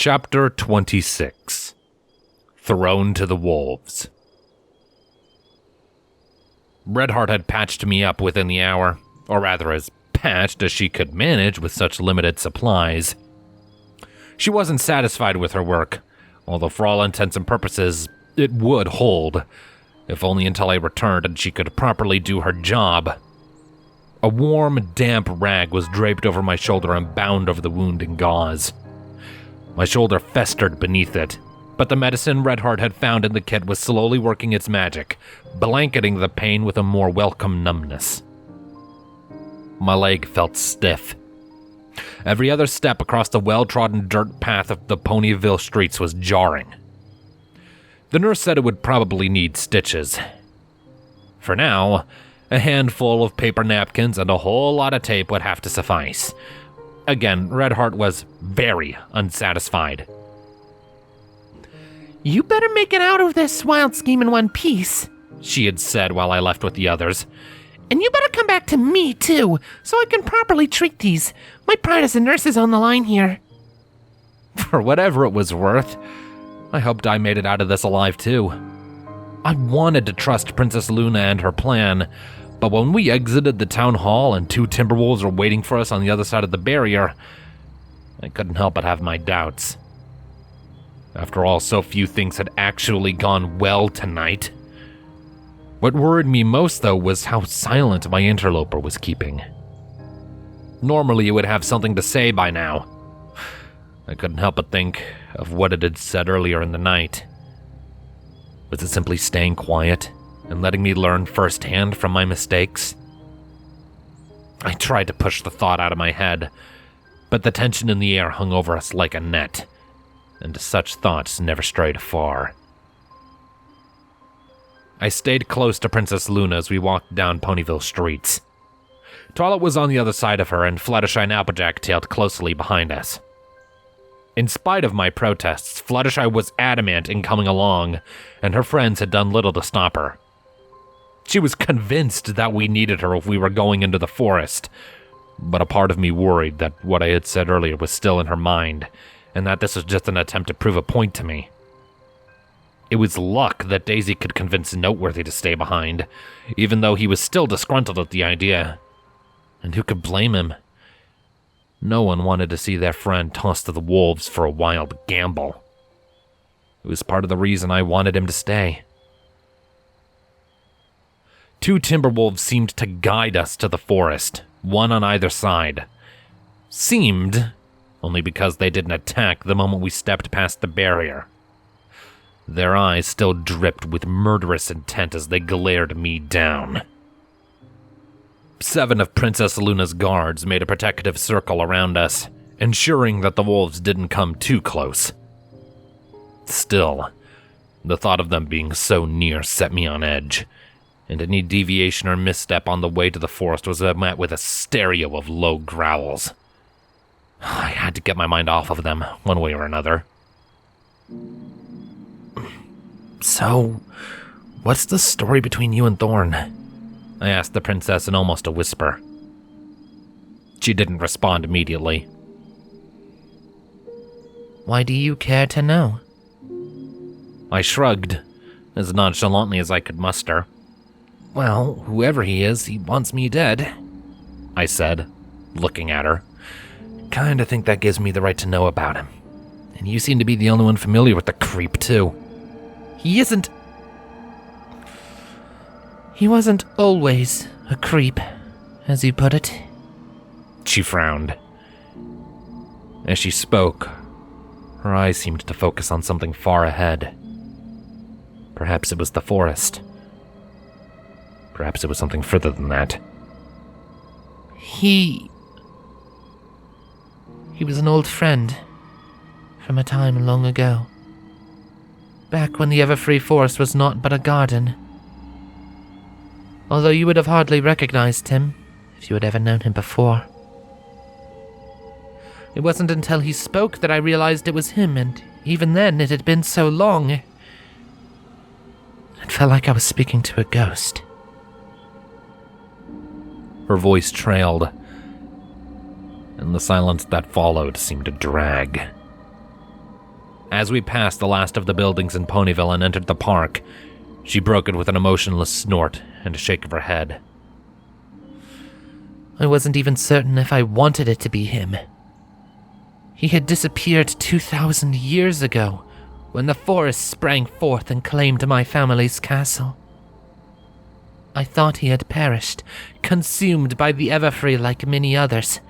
Chapter 26. Thrown to the Wolves. Redheart had patched me up within the hour, or rather as patched as she could manage with such limited supplies. She wasn't satisfied with her work, although for all intents and purposes, it would hold, if only until I returned and she could properly do her job. A warm, damp rag was draped over my shoulder and bound over the wound in gauze. My shoulder festered beneath it, but the medicine Redheart had found in the kit was slowly working its magic, blanketing the pain with a more welcome numbness. My leg felt stiff. Every other step across the well-trodden dirt path of the Ponyville streets was jarring. The nurse said it would probably need stitches. For now, a handful of paper napkins and a whole lot of tape would have to suffice. Again, Redheart was very unsatisfied. "You better make it out of this wild scheme in one piece," she had said while I left with the others. "And you better come back to me, too, so I can properly treat these. My pride as a nurse is on the line here." For whatever it was worth, I hoped I made it out of this alive, too. I wanted to trust Princess Luna and her plan, but when we exited the town hall and 2 Timberwolves were waiting for us on the other side of the barrier, I couldn't help but have my doubts. After all, so few things had actually gone well tonight. What worried me most, though, was how silent my interloper was keeping. Normally, it would have something to say by now. I couldn't help but think of what it had said earlier in the night. Was it simply staying quiet and letting me learn firsthand from my mistakes? I tried to push the thought out of my head, but the tension in the air hung over us like a net, and such thoughts never strayed far. I stayed close to Princess Luna as we walked down Ponyville streets. Twilight was on the other side of her, and Fluttershy and Applejack tailed closely behind us. In spite of my protests, Fluttershy was adamant in coming along, and her friends had done little to stop her. She was convinced that we needed her if we were going into the forest, but a part of me worried that what I had said earlier was still in her mind, and that this was just an attempt to prove a point to me. It was luck that Daisy could convince Noteworthy to stay behind, even though he was still disgruntled at the idea. And who could blame him? No one wanted to see their friend tossed to the wolves for a wild gamble. It was part of the reason I wanted him to stay. 2 Timberwolves seemed to guide us to the forest, one on either side. Seemed, only because they didn't attack the moment we stepped past the barrier. Their eyes still dripped with murderous intent as they glared me down. 7 of Princess Luna's guards made a protective circle around us, ensuring that the wolves didn't come too close. Still, the thought of them being so near set me on edge, and any deviation or misstep on the way to the forest was met with a stereo of low growls. I had to get my mind off of them, one way or another. "So, what's the story between you and Thorne?" I asked the princess in almost a whisper. She didn't respond immediately. "Why do you care to know?" I shrugged, as nonchalantly as I could muster. "Well, whoever he is, he wants me dead," I said, looking at her. "Kinda think that gives me the right to know about him. And you seem to be the only one familiar with the creep, too." He wasn't always a creep, as you put it." She frowned. As she spoke, her eyes seemed to focus on something far ahead. Perhaps it was the forest. Perhaps it was something further than that. He was an old friend from a time long ago. Back when the Everfree Forest was naught but a garden. Although you would have hardly recognized him if you had ever known him before. It wasn't until he spoke that I realized it was him, and even then it had been so long. It felt like I was speaking to a ghost. Her voice trailed, and the silence that followed seemed to drag. As we passed the last of the buildings in Ponyville and entered the park, she broke it with an emotionless snort and a shake of her head. I wasn't even certain if I wanted it to be him. He had disappeared 2,000 years ago, when the forest sprang forth and claimed my family's castle. I thought he had perished, consumed by the Everfree like many others.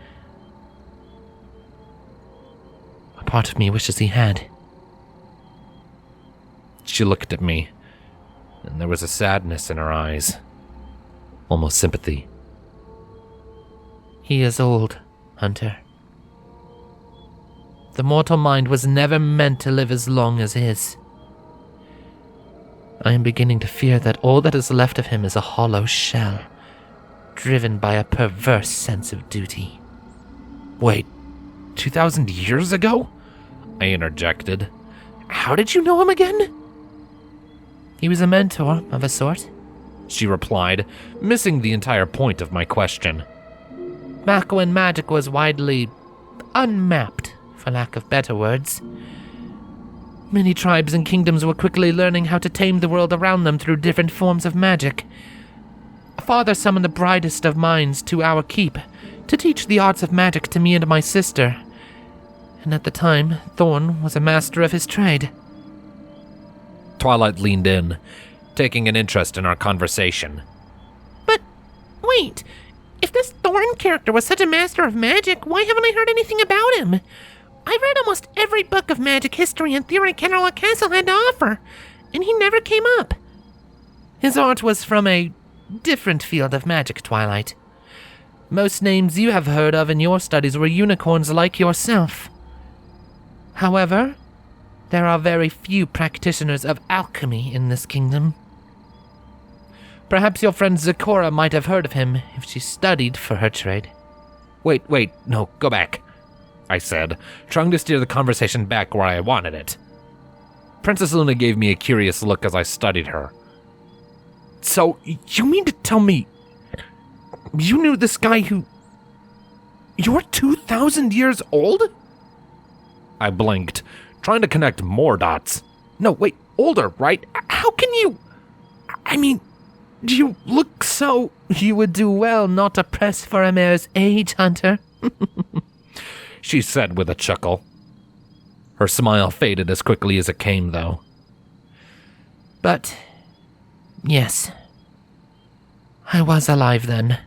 A part of me wishes he had. She looked at me, and there was a sadness in her eyes, almost sympathy. He is old, Hunter. The mortal mind was never meant to live as long as his. I am beginning to fear that all that is left of him is a hollow shell, driven by a perverse sense of duty. Wait, 2,000 years ago? I interjected. How did you know him again? He was a mentor of a sort, she replied, missing the entire point of my question. Back when magic was widely unmapped, for lack of better words. Many tribes and kingdoms were quickly learning how to tame the world around them through different forms of magic. Father summoned the brightest of minds to our keep to teach the arts of magic to me and my sister. And at the time, Thorne was a master of his trade. Twilight leaned in, taking an interest in our conversation. But, wait, if this Thorne character was such a master of magic, why haven't I heard anything about him? I've read almost every book of magic history and theory Kennerla Castle had to offer, and he never came up. His art was from a different field of magic, Twilight. Most names you have heard of in your studies were unicorns like yourself. However, there are very few practitioners of alchemy in this kingdom. Perhaps your friend Zecora might have heard of him if she studied for her trade. Wait, no, go back, I said, trying to steer the conversation back where I wanted it. Princess Luna gave me a curious look as I studied her. So, you mean to tell me you knew this guy who... You're 2,000 years old? I blinked, trying to connect more dots. No, wait, older, right? How can you... I mean, you look so... You would do well not to press for a mare's age, Hunter. She said with a chuckle. Her smile faded as quickly as it came, though. But, yes, I was alive then.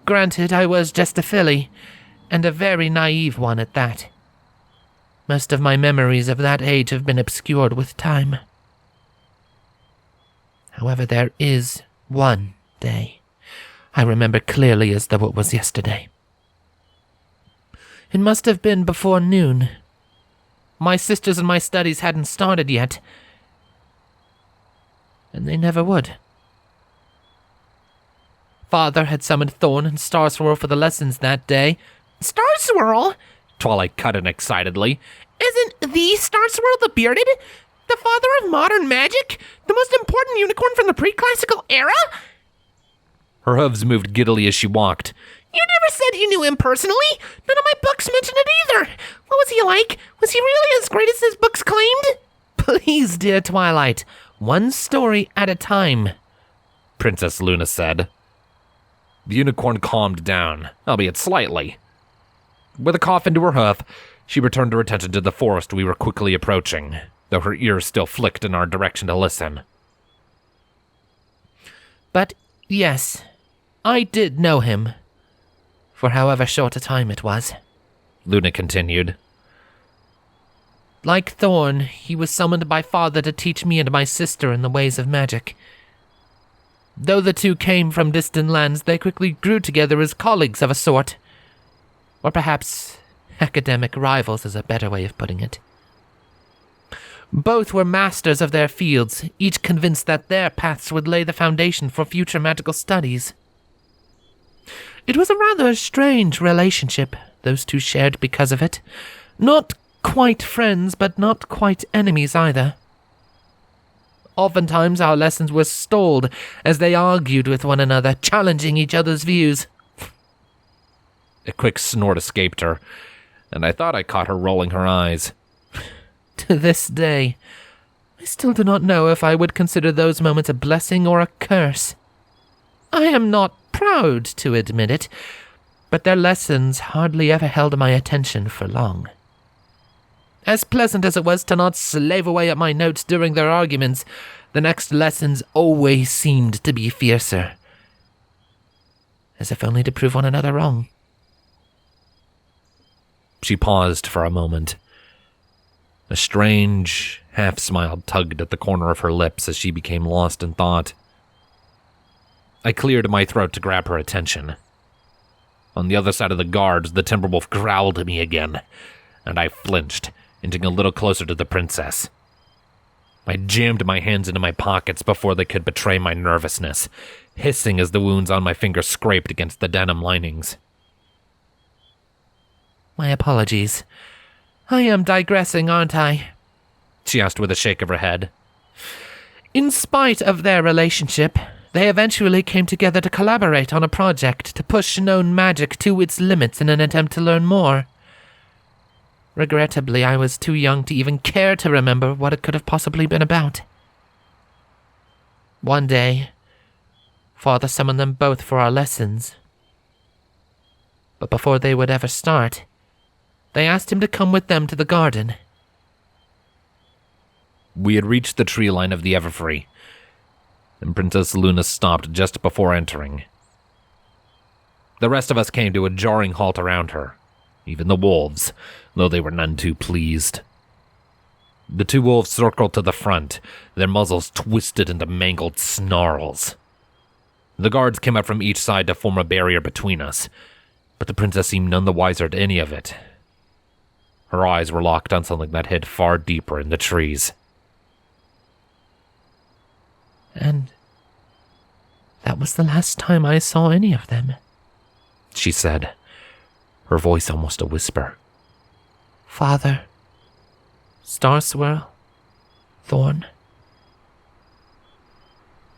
Granted, I was just a filly, and a very naive one at that. Most of my memories of that age have been obscured with time. However, there is one day I remember clearly as though it was yesterday. It must have been before noon. My sisters and my studies hadn't started yet, and they never would. Father had summoned Thorne and Star Swirl for the lessons that day. Star Swirl? Twilight cut in excitedly. Isn't the Star Swirl the bearded? The father of modern magic? The most important unicorn from the pre-classical era? Her hooves moved giddily as she walked. You never said you knew him personally. None of my books mention it either. What was he like? Was he really as great as his books claimed? Please, dear Twilight. One story at a time, Princess Luna said. The unicorn calmed down, albeit slightly. With a cough into her hoof, she returned her attention to the forest we were quickly approaching, though her ears still flicked in our direction to listen. But yes, I did know him, for however short a time it was, Luna continued. Like Thorne, he was summoned by Father to teach me and my sister in the ways of magic. Though the two came from distant lands, they quickly grew together as colleagues of a sort. Or perhaps academic rivals is a better way of putting it. Both were masters of their fields, each convinced that their paths would lay the foundation for future magical studies. It was a rather strange relationship those two shared because of it. Not quite friends, but not quite enemies either. Oftentimes our lessons were stalled as they argued with one another, challenging each other's views. A quick snort escaped her, and I thought I caught her rolling her eyes. To this day, I still do not know if I would consider those moments a blessing or a curse. I am not proud to admit it, but their lessons hardly ever held my attention for long. As pleasant as it was to not slave away at my notes during their arguments, the next lessons always seemed to be fiercer, as if only to prove one another wrong. She paused for a moment. A strange half-smile tugged at the corner of her lips as she became lost in thought. I cleared my throat to grab her attention. On the other side of the guards, the Timberwolf growled at me again, and I flinched, inching a little closer to the princess. I jammed my hands into my pockets before they could betray my nervousness, hissing as the wounds on my fingers scraped against the denim linings. My apologies. I am digressing, aren't I? She asked with a shake of her head. In spite of their relationship, they eventually came together to collaborate on a project to push known magic to its limits in an attempt to learn more. Regrettably, I was too young to even care to remember what it could have possibly been about. One day, Father summoned them both for our lessons. But before they would ever start, they asked him to come with them to the garden. We had reached the tree line of the Everfree, and Princess Luna stopped just before entering. The rest of us came to a jarring halt around her, even the wolves, though they were none too pleased. The two wolves circled to the front, their muzzles twisted into mangled snarls. The guards came up from each side to form a barrier between us, but the princess seemed none the wiser to any of it. Her eyes were locked on something that hid far deeper in the trees. And that was the last time I saw any of them, she said, her voice almost a whisper. Father, Star Swirl, Thorne.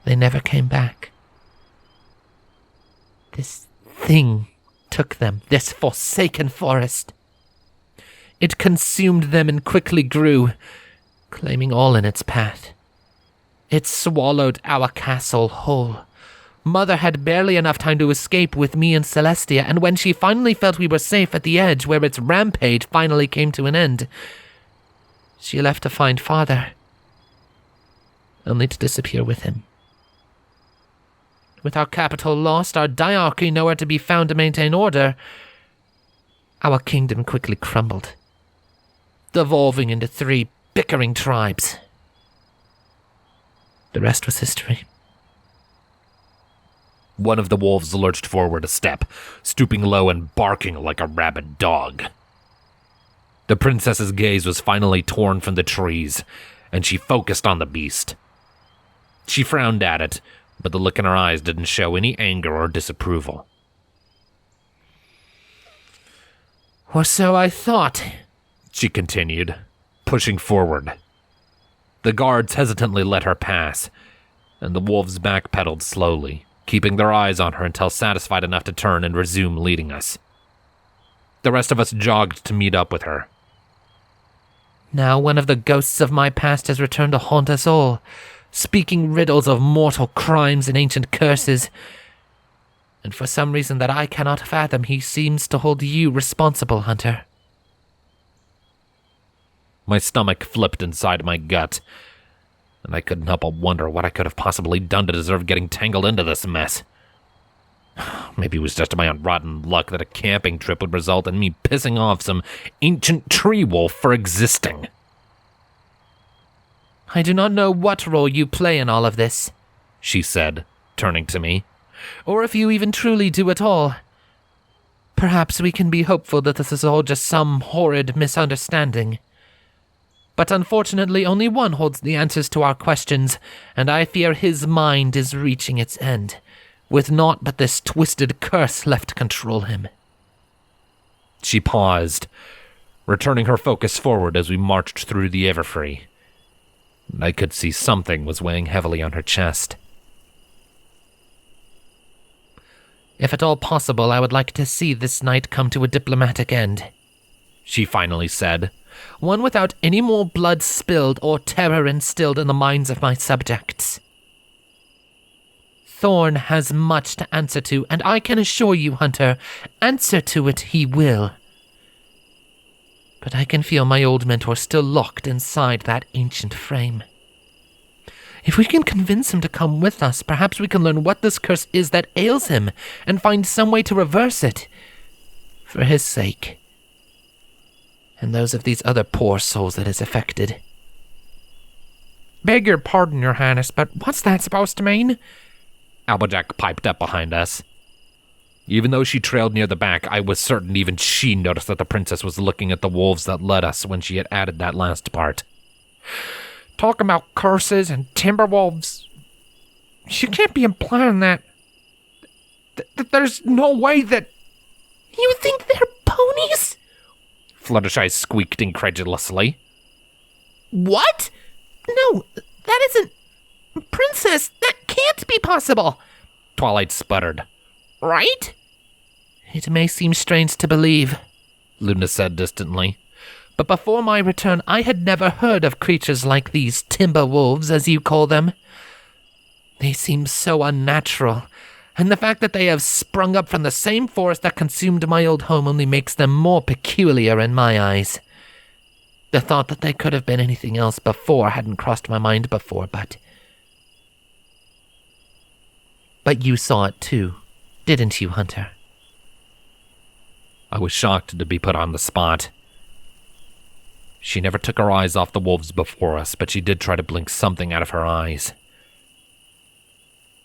They never came back. This thing took them, this forsaken forest. It consumed them and quickly grew, claiming all in its path. It swallowed our castle whole. Mother had barely enough time to escape with me and Celestia, and when she finally felt we were safe at the edge where its rampage finally came to an end, she left to find Father, only to disappear with him. With our capital lost, our diarchy nowhere to be found to maintain order, our kingdom quickly crumbled, devolving into 3 bickering tribes. The rest was history. One of the wolves lurched forward a step, stooping low and barking like a rabid dog. The princess's gaze was finally torn from the trees, and she focused on the beast. She frowned at it, but the look in her eyes didn't show any anger or disapproval. Or so I thought, she continued, pushing forward. The guards hesitantly let her pass, and the wolves backpedaled slowly, keeping their eyes on her until satisfied enough to turn and resume leading us. The rest of us jogged to meet up with her. Now one of the ghosts of my past has returned to haunt us all, speaking riddles of mortal crimes and ancient curses. And for some reason that I cannot fathom, he seems to hold you responsible, Hunter. My stomach flipped inside my gut, and I couldn't help but wonder what I could have possibly done to deserve getting tangled into this mess. Maybe it was just my own rotten luck that a camping trip would result in me pissing off some ancient tree wolf for existing. I do not know what role you play in all of this, she said, turning to me. Or if you even truly do at all. Perhaps we can be hopeful that this is all just some horrid misunderstanding. But unfortunately, only one holds the answers to our questions, and I fear his mind is reaching its end, with naught but this twisted curse left to control him. She paused, returning her focus forward as we marched through the Everfree. I could see something was weighing heavily on her chest. If at all possible, I would like to see this night come to a diplomatic end, she finally said, one without any more blood spilled or terror instilled in the minds of my subjects. Thorne has much to answer to, and I can assure you, Hunter, answer to it he will. But I can feel my old mentor still locked inside that ancient frame. If we can convince him to come with us, perhaps we can learn what this curse is that ails him and find some way to reverse it. For his sake. And those of these other poor souls it has affected. Beg your pardon, Your Highness, but what's that supposed to mean? Applejack piped up behind us. Even though she trailed near the back, I was certain even she noticed that the princess was looking at the wolves that led us when she had added that last part. Talking about curses and timber wolves. She can't be implying that there's no way that... You think they're ponies? Fluttershy squeaked incredulously. What? No, that isn't... Princess, that can't be possible. Twilight sputtered. Right? It may seem strange to believe, Luna said distantly. But before my return, I had never heard of creatures like these timber wolves, as you call them. They seem so unnatural, and the fact that they have sprung up from the same forest that consumed my old home only makes them more peculiar in my eyes. The thought that they could have been anything else before hadn't crossed my mind before, but you saw it too, didn't you, Hunter? I was shocked to be put on the spot. She never took her eyes off the wolves before us, but she did try to blink something out of her eyes.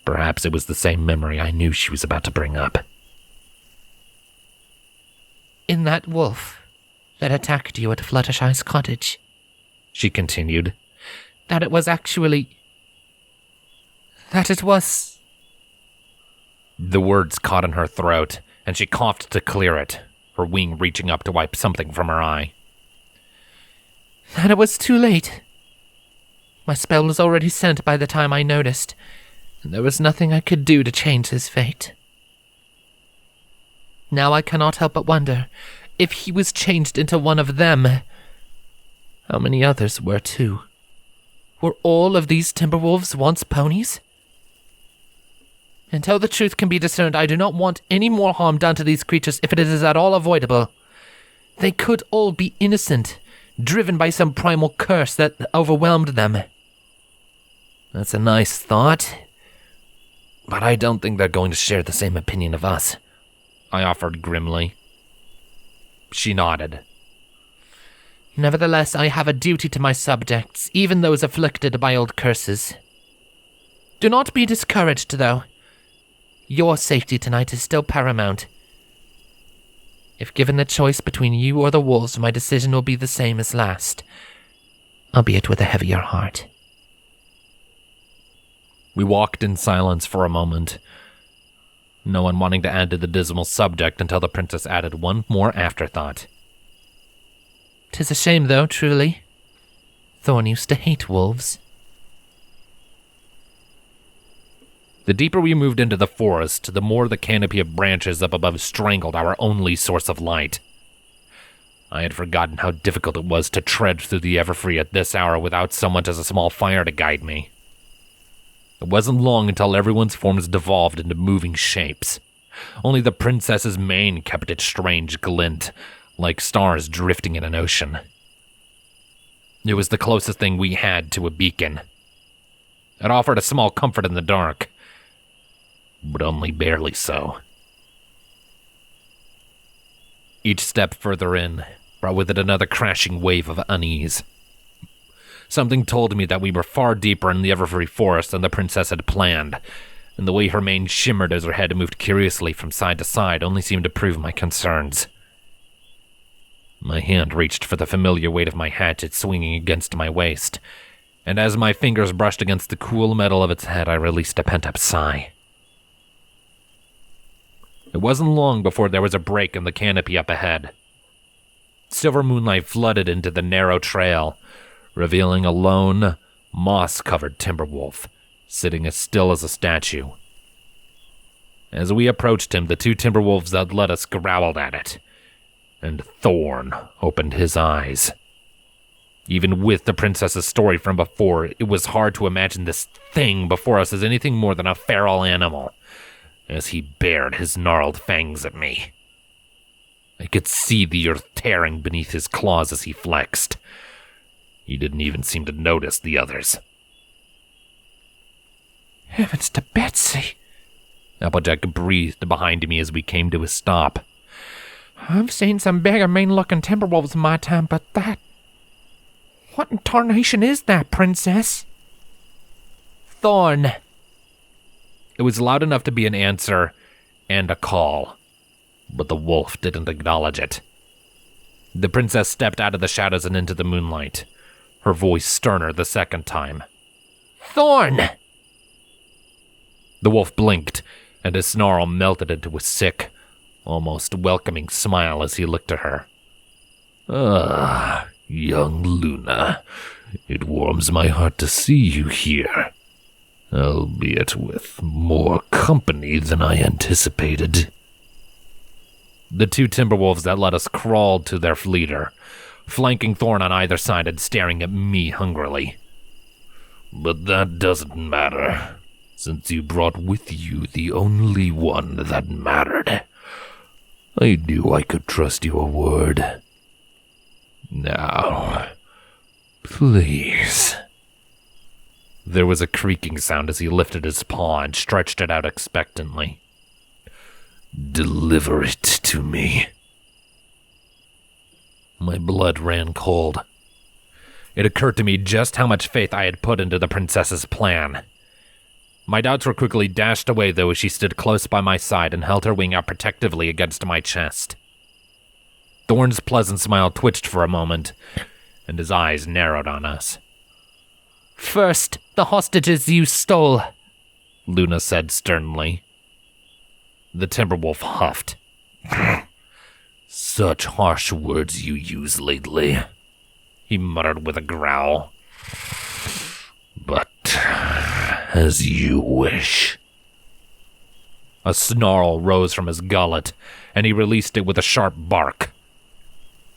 Perhaps it was the same memory I knew she was about to bring up. In that wolf that attacked you at Fluttershy's cottage, she continued, that it was... The words caught in her throat, and she coughed to clear it, her wing reaching up to wipe something from her eye. That it was too late. My spell was already sent by the time I noticed, and there was nothing I could do to change his fate. Now I cannot help but wonder, if he was changed into one of them, how many others were too? Were all of these Timberwolves once ponies? Until the truth can be discerned, I do not want any more harm done to these creatures if it is at all avoidable. They could all be innocent, driven by some primal curse that overwhelmed them. That's a nice thought, but I don't think they're going to share the same opinion of us, I offered grimly. She nodded. Nevertheless, I have a duty to my subjects, even those afflicted by old curses. Do not be discouraged, though. Your safety tonight is still paramount. If given the choice between you or the wolves, my decision will be the same as last, albeit with a heavier heart. We walked in silence for a moment, no one wanting to add to the dismal subject until the princess added one more afterthought. 'Tis a shame, though, truly. Thorne used to hate wolves. The deeper we moved into the forest, the more the canopy of branches up above strangled our only source of light. I had forgotten how difficult it was to tread through the Everfree at this hour without so much as a small fire to guide me. It wasn't long until everyone's forms devolved into moving shapes. Only the princess's mane kept its strange glint, like stars drifting in an ocean. It was the closest thing we had to a beacon. It offered a small comfort in the dark, but only barely so. Each step further in brought with it another crashing wave of unease. Something told me that we were far deeper in the Everfree Forest than the princess had planned, and the way her mane shimmered as her head moved curiously from side to side only seemed to prove my concerns. My hand reached for the familiar weight of my hatchet swinging against my waist, and as my fingers brushed against the cool metal of its head, I released a pent-up sigh. It wasn't long before there was a break in the canopy up ahead. Silver moonlight flooded into the narrow trail, revealing a lone, moss-covered timberwolf, sitting as still as a statue. As we approached him, the two timberwolves that led us growled at it, and Thorne opened his eyes. Even with the princess's story from before, it was hard to imagine this thing before us as anything more than a feral animal, as he bared his gnarled fangs at me. I could see the earth tearing beneath his claws as he flexed. He didn't even seem to notice the others. Heavens to Betsy! Applejack breathed behind me as we came to a stop. I've seen some bigger mean-looking timberwolves in my time, but that... What in tarnation is that, princess? Thorne. It was loud enough to be an answer and a call, but the wolf didn't acknowledge it. The princess stepped out of the shadows and into the moonlight, her voice sterner the second time. Thorne! The wolf blinked, and his snarl melted into a sick, almost welcoming smile as he looked at her. Ah, young Luna, it warms my heart to see you here, albeit with more company than I anticipated. The two timberwolves that let us crawled to their leader, flanking Thorne on either side and staring at me hungrily. But that doesn't matter, since you brought with you the only one that mattered. I knew I could trust your word. Now, please. There was a creaking sound as he lifted his paw and stretched it out expectantly. Deliver it to me. My blood ran cold. It occurred to me just how much faith I had put into the princess's plan. My doubts were quickly dashed away, though, as she stood close by my side and held her wing out protectively against my chest. Thorne's pleasant smile twitched for a moment, and his eyes narrowed on us. First, the hostages you stole, Luna said sternly. The Timberwolf huffed. Such harsh words you use lately, he muttered with a growl. But as you wish. A snarl rose from his gullet, and he released it with a sharp bark.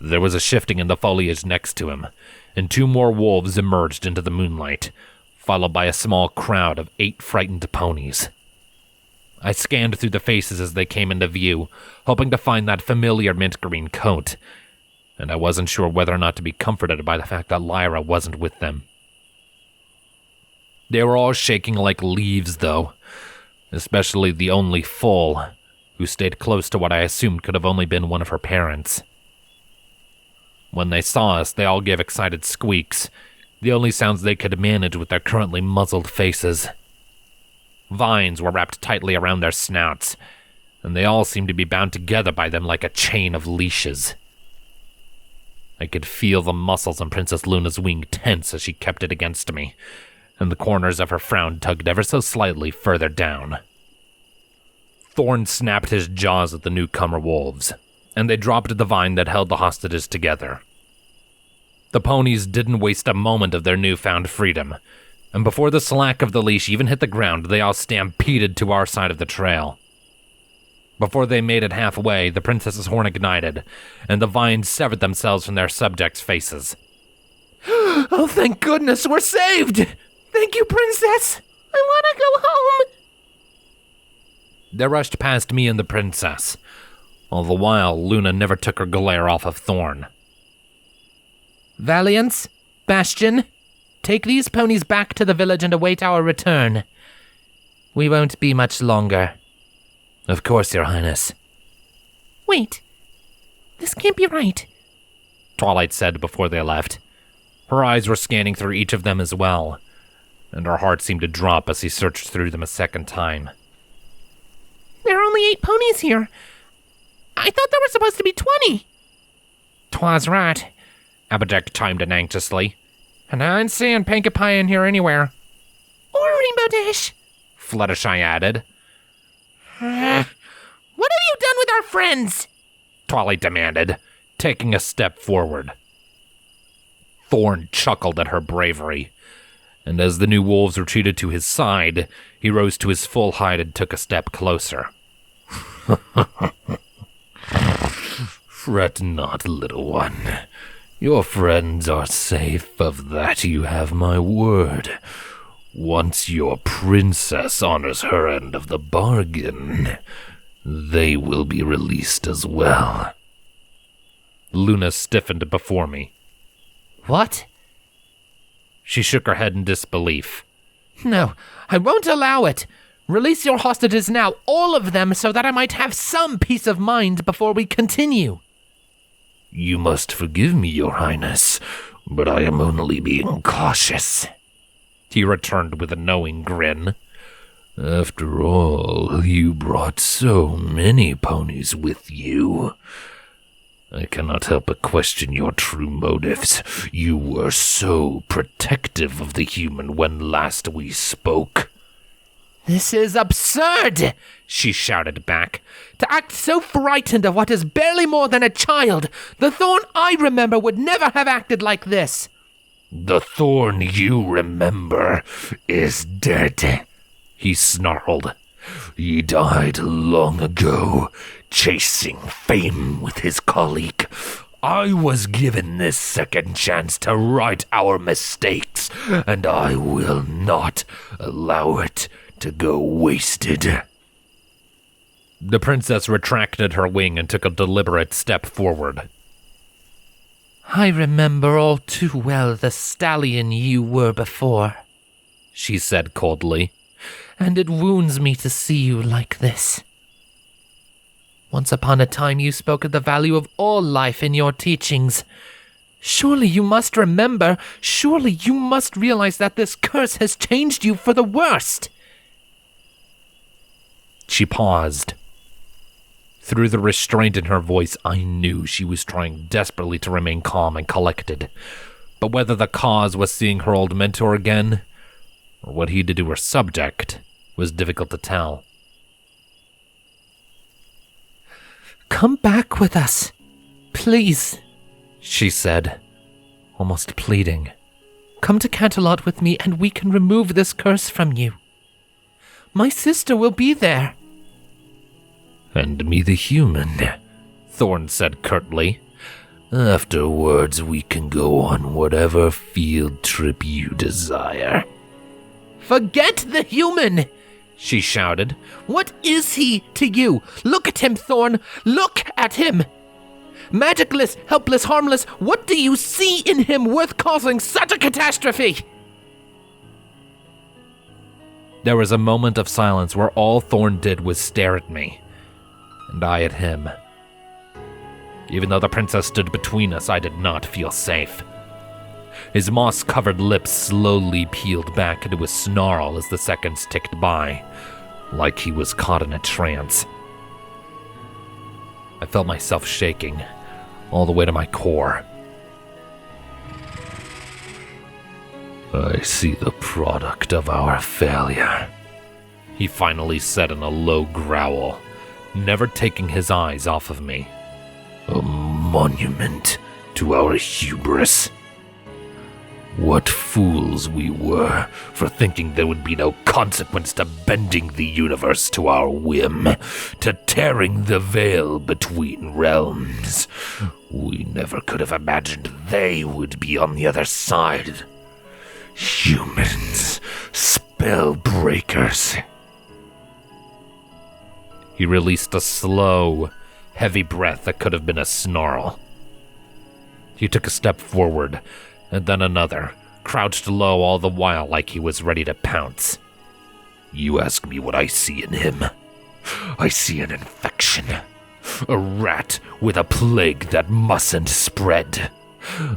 There was a shifting in the foliage next to him, and two more wolves emerged into the moonlight, followed by a small crowd of 8 frightened ponies. I scanned through the faces as they came into view, hoping to find that familiar mint green coat, and I wasn't sure whether or not to be comforted by the fact that Lyra wasn't with them. They were all shaking like leaves, though, especially the only foal, who stayed close to what I assumed could have only been one of her parents. When they saw us, they all gave excited squeaks, the only sounds they could manage with their currently muzzled faces. Vines were wrapped tightly around their snouts, and they all seemed to be bound together by them like a chain of leashes. I could feel the muscles on Princess Luna's wing tense as she kept it against me, and the corners of her frown tugged ever so slightly further down. Thorne snapped his jaws at the newcomer wolves, and they dropped the vine that held the hostages together. The ponies didn't waste a moment of their newfound freedom, and before the slack of the leash even hit the ground, they all stampeded to our side of the trail. Before they made it halfway, the princess's horn ignited, and the vines severed themselves from their subjects' faces. Oh, thank goodness, we're saved! Thank you, princess! I want to go home! They rushed past me and the princess. All the while, Luna never took her glare off of Thorne. Valiance, Bastion, take these ponies back to the village and await our return. We won't be much longer. Of course, Your Highness. Wait. This can't be right, Twilight said before they left. Her eyes were scanning through each of them as well, and her heart seemed to drop as he searched through them a second time. There are only 8 ponies here. I thought there were supposed to be 20. 'Twas right, Applejack chimed in anxiously. And I ain't seeing Pinkie Pie in here anywhere. Or Rainbow Dash, Fluttershy added. What have you done with our friends? Twilight demanded, taking a step forward. Thorne chuckled at her bravery, and as the new wolves retreated to his side, he rose to his full height and took a step closer. Fret not, little one. Your friends are safe, of that you have my word. Once your princess honors her end of the bargain, they will be released as well. Luna stiffened before me. What? She shook her head in disbelief. No, I won't allow it. Release your hostages now, all of them, so that I might have some peace of mind before we continue. You must forgive me, Your Highness, but I am only being cautious. He returned with a knowing grin. After all, you brought so many ponies with you. I cannot help but question your true motives. You were so protective of the human when last we spoke. This is absurd, she shouted back. To act so frightened of what is barely more than a child. The Thorne I remember would never have acted like this. The Thorne you remember is dead, he snarled. He died long ago, chasing fame with his colleague. I was given this second chance to right our mistakes, and I will not allow it to go wasted. The princess retracted her wing and took a deliberate step forward. I remember all too well the stallion you were before, she said coldly, and it wounds me to see you like this. Once upon a time you spoke of the value of all life in your teachings. Surely you must remember, surely you must realize that this curse has changed you for the worst. She paused. Through the restraint in her voice, I knew she was trying desperately to remain calm and collected. But whether the cause was seeing her old mentor again, or what he did to her subject, was difficult to tell. Come back with us, please, she said, almost pleading. Come to Canterlot with me and we can remove this curse from you. My sister will be there. And me the human, Thorne said curtly. Afterwards, we can go on whatever field trip you desire. Forget the human, she shouted. What is he to you? Look at him, Thorne. Look at him. Magicless, helpless, harmless. What do you see in him worth causing such a catastrophe? There was a moment of silence where all Thorne did was stare at me, and I at him. Even though the princess stood between us, I did not feel safe. His moss-covered lips slowly peeled back into a snarl as the seconds ticked by, like he was caught in a trance. I felt myself shaking, all the way to my core. I see the product of our failure, he finally said in a low growl, never taking his eyes off of me. A monument to our hubris. What fools we were for thinking there would be no consequence to bending the universe to our whim, to tearing the veil between realms. We never could have imagined they would be on the other side. Humans, spell breakers. He released a slow, heavy breath that could have been a snarl. He took a step forward, and then another, crouched low all the while like he was ready to pounce. You ask me what I see in him. I see an infection. A rat with a plague that mustn't spread.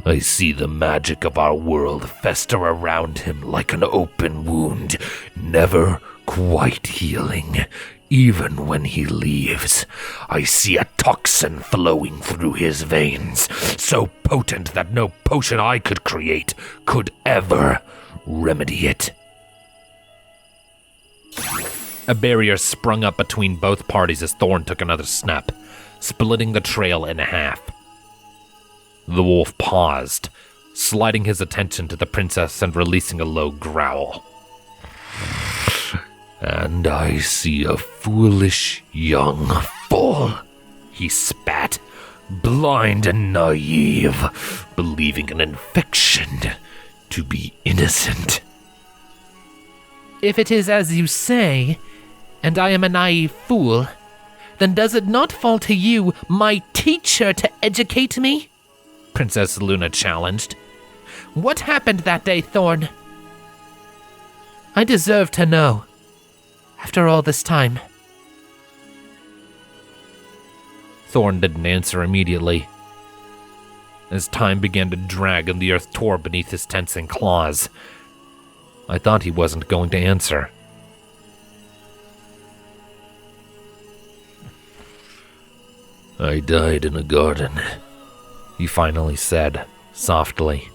I see the magic of our world fester around him like an open wound, never quite healing, even when he leaves. I see a toxin flowing through his veins, so potent that no potion I could create could ever remedy it. A barrier sprung up between both parties as Thorne took another snap, splitting the trail in half. The wolf paused, sliding his attention to the princess and releasing a low growl. And I see a foolish young fool, he spat, Blind and naive, believing an infection to be innocent. If it is as you say, and I am a naive fool, then does it not fall to you, my teacher, to educate me? Princess Luna challenged. What happened that day, Thorne? I deserve to know. After all this time. Thorne didn't answer immediately. As time began to drag and the earth tore beneath his tensing claws, I thought he wasn't going to answer. I died in a garden, he finally said, softly.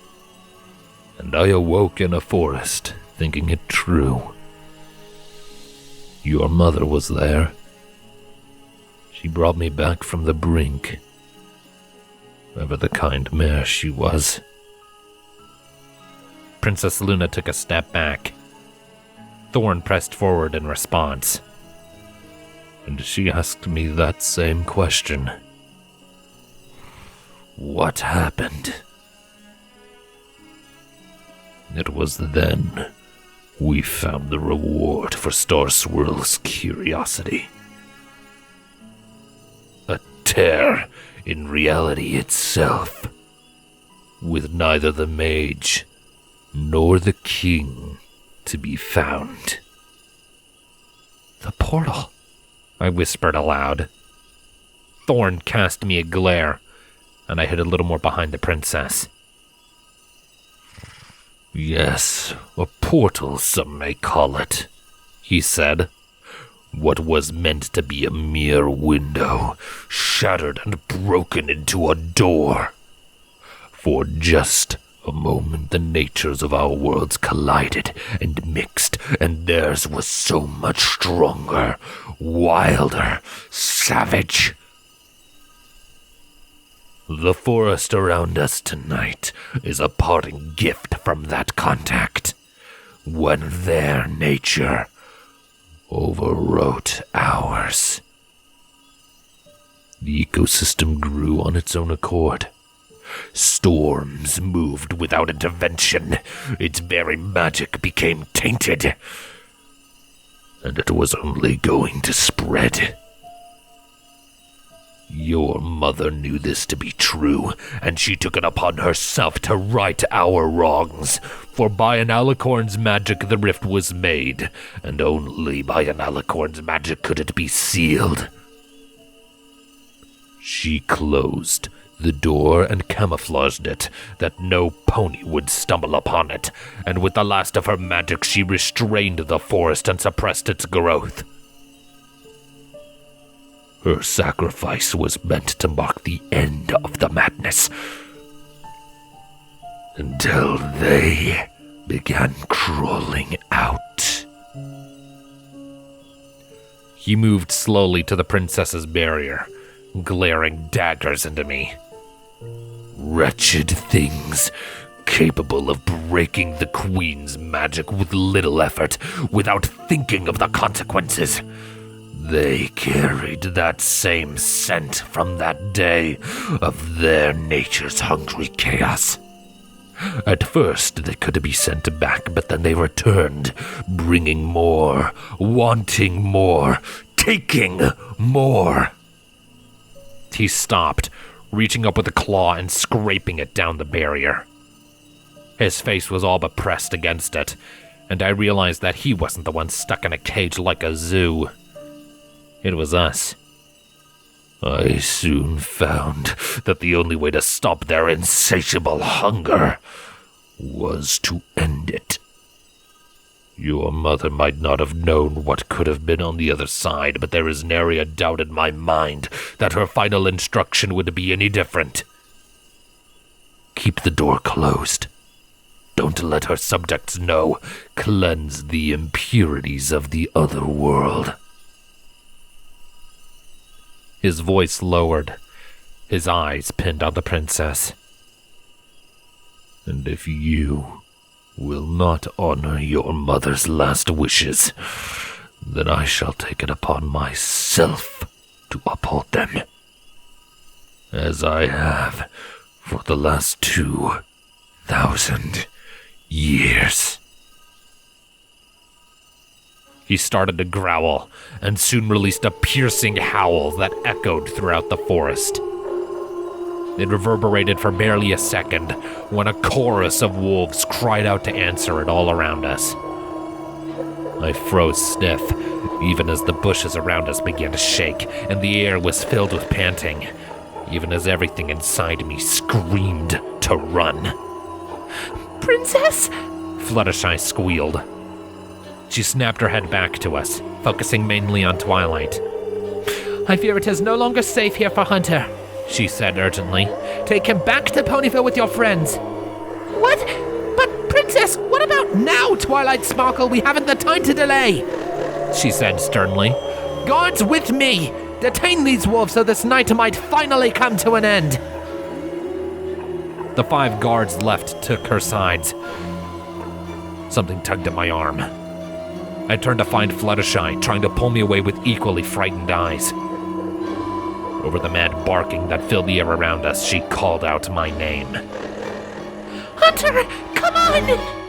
And I awoke in a forest, thinking it true. Your mother was there. She brought me back from the brink. Ever the kind mare she was. Princess Luna took a step back. Thorne pressed forward in response. And she asked me that same question. What happened? It was then we found the reward for Star Swirl's curiosity. A tear in reality itself, with neither the mage nor the king to be found. The portal, I whispered aloud. Thorne cast me a glare, and I hid a little more behind the princess. Yes, a portal, some may call it, he said. What was meant to be a mere window, shattered and broken into a door. For just a moment the natures of our worlds collided and mixed, and theirs was so much stronger, wilder, savage. The forest around us tonight is a parting gift from that contact, when their nature overwrote ours. The ecosystem grew on its own accord. Storms moved without intervention. Its very magic became tainted. And it was only going to spread. Your mother knew this to be true, and she took it upon herself to right our wrongs. For by an Alicorn's magic the rift was made, and only by an Alicorn's magic could it be sealed. She closed the door and camouflaged it, that no pony would stumble upon it, and with the last of her magic she restrained the forest and suppressed its growth. Her sacrifice was meant to mark the end of the madness, until they began crawling out. He moved slowly to the princess's barrier, glaring daggers into me. Wretched things, capable of breaking the queen's magic with little effort, without thinking of the consequences. They carried that same scent from that day of their nature's hungry chaos. At first, they could be sent back, but then they returned, bringing more, wanting more, taking more. He stopped, reaching up with a claw and scraping it down the barrier. His face was all but pressed against it, and I realized that he wasn't the one stuck in a cage like a zoo. It was us. I soon found that the only way to stop their insatiable hunger was to end it. Your mother might not have known what could have been on the other side, but there is nary a doubt in my mind that her final instruction would be any different. Keep the door closed. Don't let her subjects know. Cleanse the impurities of the other world. His voice lowered, his eyes pinned on the princess. And if you will not honor your mother's last wishes, then I shall take it upon myself to uphold them. as I have for the last 2,000 years. He started to growl, and soon released a piercing howl that echoed throughout the forest. It reverberated for barely a second, when a chorus of wolves cried out to answer it all around us. I froze stiff, even as the bushes around us began to shake, and the air was filled with panting, even as everything inside me screamed to run. Princess? Fluttershy squealed. She snapped her head back to us, focusing mainly on Twilight. I fear it is no longer safe here for Hunter, she said urgently. Take him back to Ponyville with your friends. What? But, Princess, what about now, Twilight Sparkle? We haven't the time to delay, she said sternly. Guards with me! Detain these wolves so this night might finally come to an end. The 5 guards left took her sides. Something tugged at my arm. I turned to find Fluttershy, trying to pull me away with equally frightened eyes. Over the mad barking that filled the air around us, she called out my name. Hunter, come on!